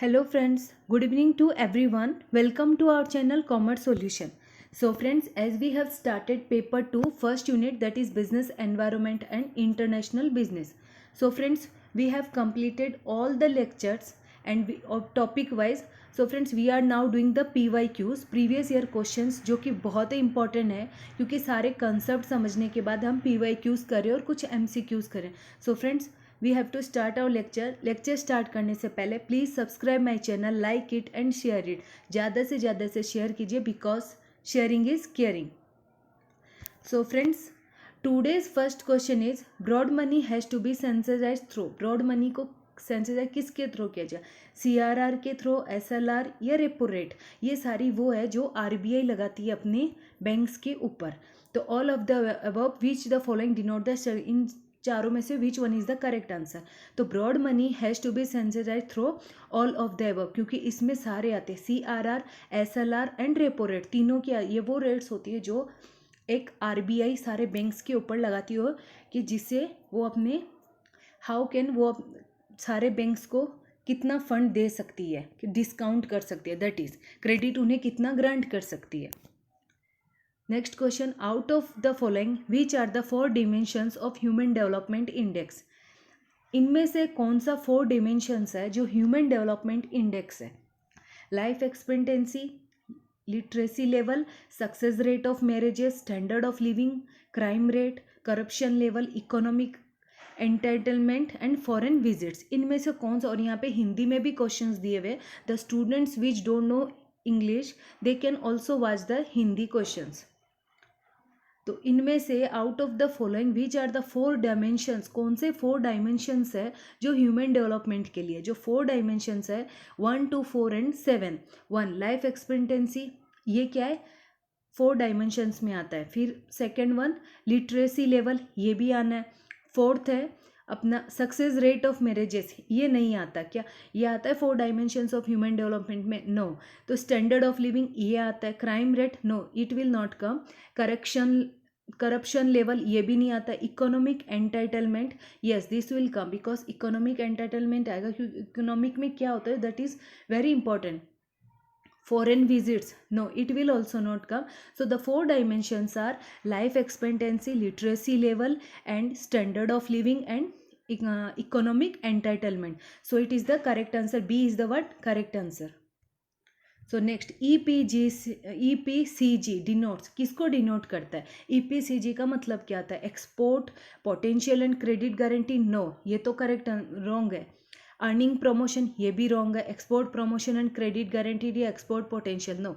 Hello friends, good evening to everyone. Welcome to our channel Commerce Solution. So friends, as we have started paper 2 first unit, that is business environment and international business. So friends, we have completed all the lectures and topic wise. So friends, we are now doing the PYQs previous year questions जो कि बहुत ही important है क्योंकि सारे concept समझने के बाद हम PYQs करें और कुछ MCQs करें. So friends, we have to start our lecture start करने से पहले please subscribe my channel, like it and share it. ज़्यादा से शेयर कीजिए because sharing is caring. So friends, today's first question is broad money has to be sensitize through. Broad money को sensitize किसके through किया जाए? CRR के through, SLR या repo rate. ये सारी वो है जो RBI लगाती है अपने बैंक्स के ऊपर. तो all of the above which the following denote the, इन चारों में से which one is the correct answer. तो broad money has to be sensitize through all of the above क्योंकि इसमें सारे आते हैं CRR, SLR and repo rate. तीनों की ये वो रेट्स होती है जो एक RBI सारे बैंक्स के ऊपर लगाती हो कि जिससे वो अपने हाउ कैन वो सारे बैंक्स को कितना फंड दे सकती है, कि डिस्काउंट कर सकती है, दैट इज क्रेडिट उन्हें कितना ग्रांट कर सकती है. Next question, out of the following which are the 4 dimensions of human development index. इनमें से कौन सा 4 डिमेंशंस है जो ह्यूमन डेवलपमेंट इंडेक्स है? Life expectancy, literacy level, success rate of marriages, standard of living, crime rate, corruption level, economic entitlement and foreign visits. इनमें से कौन सा, और यहाँ पे हिंदी में भी क्वेश्चंस दिए हुए. The students which don't know English they can also watch the Hindi questions. तो इनमें से out of the following which are the 4 dimensions, कौन से 4 डायमेंशंस है जो ह्यूमन डेवलपमेंट के लिए, जो 4 डायमेंशंस है 1, 2, 4 एंड 7. 1 लाइफ एक्सपेक्टेंसी, ये क्या है, 4 डायमेंशंस में आता है. फिर सेकेंड वन लिटरेसी लेवल, ये भी आना है. फोर्थ है अपना सक्सेस रेट ऑफ मैरिजेस, ये नहीं आता. क्या ये आता है 4 डायमेंशंस ऑफ ह्यूमन डेवलपमेंट में? नो. तो स्टैंडर्ड ऑफ लिविंग ये आता है. Crime rate, no, it will not come. Corruption level, ये भी नहीं आता. Economic entitlement, yes this will come because economic entitlement आएगा क्योंकि इकोनॉमिक में क्या होता है, that is very important. Foreign visits, no, it will also not come. So the 4 dimensions are life expectancy, literacy level and standard of living and economic entitlement. So it is the correct answer. B is the what? Correct answer. So next EPCG denotes, किसको denote करता है? EPCG का मतलब क्या आता है? Export potential and credit guarantee, no, ये तो करेक्ट रॉन्ग है. अर्निंग प्रमोशन, ये भी रॉन्ग है. Export promotion and credit guarantee या एक्सपोर्ट पोटेंशियल, नो.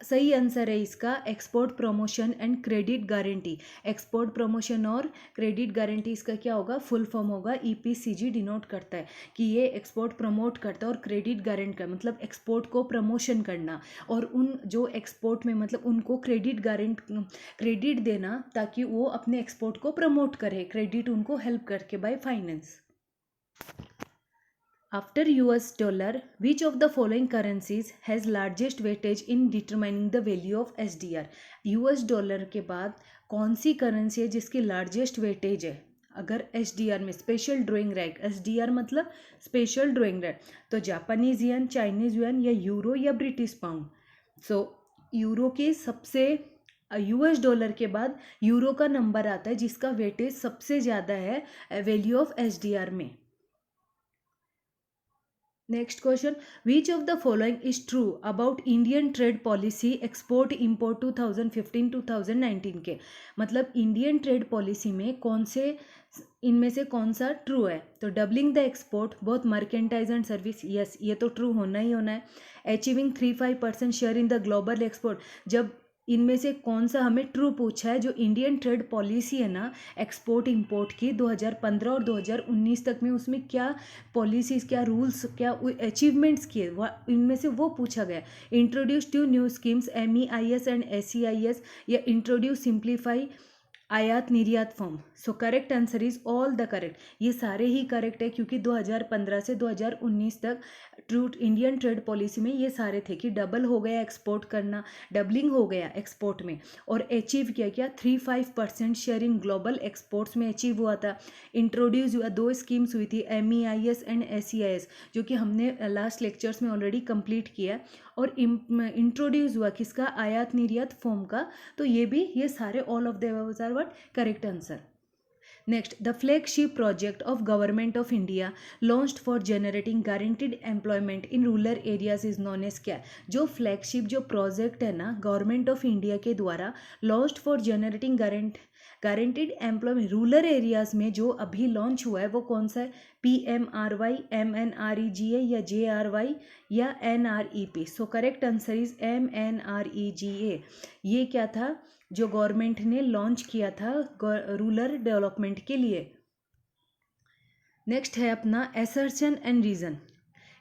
सही आंसर है इसका export promotion and credit guarantee. Export promotion और क्रेडिट गारंटी इसका क्या होगा? फुल फॉर्म होगा. EPCG डिनोट करता है कि ये एक्सपोर्ट प्रमोट करता है और क्रेडिट गारंट का मतलब एक्सपोर्ट को प्रमोशन करना और उन जो एक्सपोर्ट में मतलब उनको क्रेडिट देना ताकि वो अपने एक्सपोर्ट को प्रमोट करे, क्रेडिट उनको हेल्प करके by finance. After US dollar, which of the following currencies has largest weightage in determining the value of SDR? US dollar के बाद कौन सी करेंसी है जिसकी लार्जेस्ट वेटेज है? अगर SDR में स्पेशल ड्राइंग राइट, SDR मतलब स्पेशल ड्राइंग राइट, तो जापानीज येन, चाइनीज युआन या यूरो या ब्रिटिश पाउंड. सो यूरो की सबसे US डॉलर के बाद यूरो का नंबर आता है जिसका वेटेज सबसे ज़्यादा है वैल्यू ऑफ SDR में. Next question, which of the following is true about Indian trade policy export import 2015-2019 के? मतलब इंडियन ट्रेड पॉलिसी में कौन से इनमें से कौन सा ट्रू है? तो doubling the export both merchandise and service, yes ये तो ट्रू होना ही होना है. Achieving 3-5% share in the global export, जब इनमें से कौन सा हमें ट्रू पूछा है, जो इंडियन ट्रेड पॉलिसी है ना एक्सपोर्ट इंपोर्ट की 2015 और 2019 तक में, उसमें क्या पॉलिसीज़, क्या रूल्स, क्या अचीवमेंट्स किए, इनमें से वो पूछा गया. Introduce 2 new schemes MEIS and SEIS, या इंट्रोड्यूस सिंप्लीफाई आयात निर्यात firm. So correct answer is all the correct. ये सारे ही करेक्ट है क्योंकि 2015 से 2019 तक इंडियन ट्रेड पॉलिसी में ये सारे थे कि डबल हो गया एक्सपोर्ट करना, डबलिंग हो गया एक्सपोर्ट में, और अचीव किया क्या 3-5% शेयर इन ग्लोबल एक्सपोर्ट्स में अचीव हुआ था। इंट्रोड्यूस हुआ, 2 स्कीम्स हुई थी, MEIS एंड SEIS, जो कि हमने लास्ट लेक्चर्स में ऑलरेडी कंप्लीट किया। और इंट्रोड्यूस हुआ किसका, आयात निर्यात फॉर्म का। तो ये सारे all of the above are what correct answer. Next, the flagship project of government of India launched for generating guaranteed employment in rural areas is known as क्या। जो फ्लैगशिप जो प्रोजेक्ट है ना गवर्नमेंट ऑफ इंडिया के द्वारा launched for generating guaranteed employment rural areas में जो अभी लॉन्च हुआ है वो कौन सा है, PMRY, MNREGA या JRY या NREP। So correct answer is MNREGA। ये क्या था जो गवर्नमेंट ने लॉन्च किया था रूरल डेवलपमेंट के लिए। नेक्स्ट है अपना assertion and reason.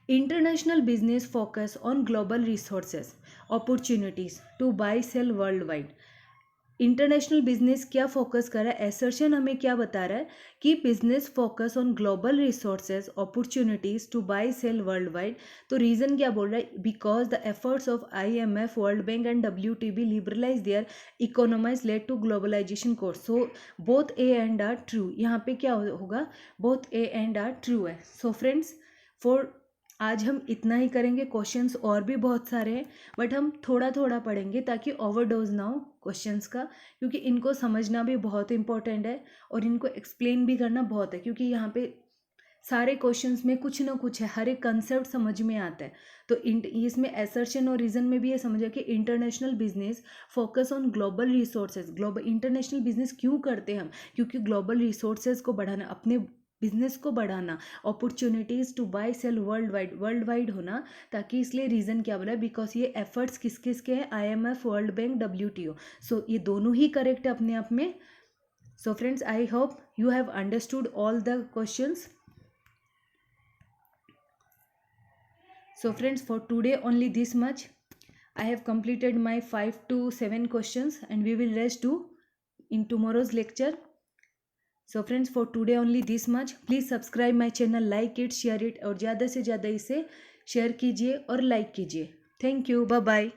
International business focus on global resources opportunities to buy sell world wide. International business क्या फोकस कर रहा है, एसर्शन हमें क्या बता रहा है कि business focus on global resources opportunities to buy sell world wide. तो रीजन क्या बोल रहा है, because the efforts of IMF, world bank and WTB liberalise their economies led to globalisation course. So both A and R true. यहाँ पे क्या होगा, both A and R true है। सो फ्रेंड्स फॉर आज हम इतना ही करेंगे। क्वेश्चंस और भी बहुत सारे हैं बट हम थोड़ा थोड़ा पढ़ेंगे ताकि ओवरडोज ना हो क्वेश्चंस का, क्योंकि इनको समझना भी बहुत इंपॉर्टेंट है और इनको एक्सप्लेन भी करना बहुत है, क्योंकि यहाँ पे सारे क्वेश्चंस में कुछ ना कुछ है, हर एक कंसेप्ट समझ में आता है। तो इसमें एसर्शन और रीजन में भी ये समझा कि international business focus on global resources. Global international business क्यों करते हैं हम, क्योंकि ग्लोबल रिसोर्सेज को बढ़ाना, अपने बिजनेस को बढ़ाना, opportunities to buy sell world wide होना, ताकि इसलिए रीज़न क्या बोला, बिकॉज ये एफर्ट्स किस किस के हैं, IMF, वर्ल्ड बैंक, WTO। सो ये दोनों ही करेक्ट है अपने आप में। So friends I hope you have understood all the questions. So friends, for today only this much. I have completed my 5 to 7 questions and we will rest to in tomorrow's lecture. So friends, for today only this much. Please subscribe my channel, like it, share it और ज़्यादा से ज़्यादा इसे share कीजिए और like कीजिए। Thank you, bye bye.